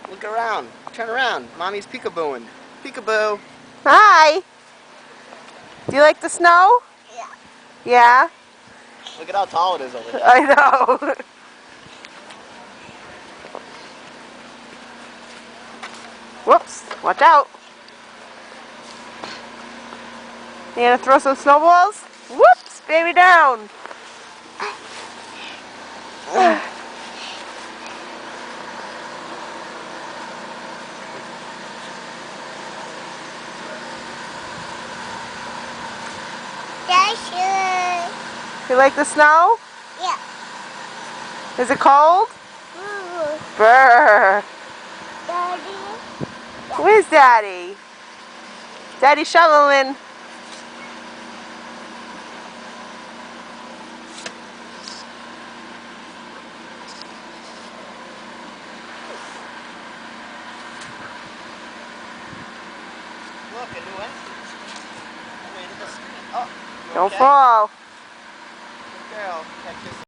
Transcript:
Look around. Turn around. Mommy's peekabooing. Peekaboo. Hi. Do you like the snow? Yeah. Yeah? Look at how tall it is over there. I know. Whoops. Watch out. You gonna throw some snowballs? Whoops. Baby down. You like the snow? Yeah. Is it cold? Ooh. Brr. Daddy. Where's Daddy? Daddy shoveling. Look, a new entrance. I made it the street. Oh, Don't okay? fall. Good girl. Catch this.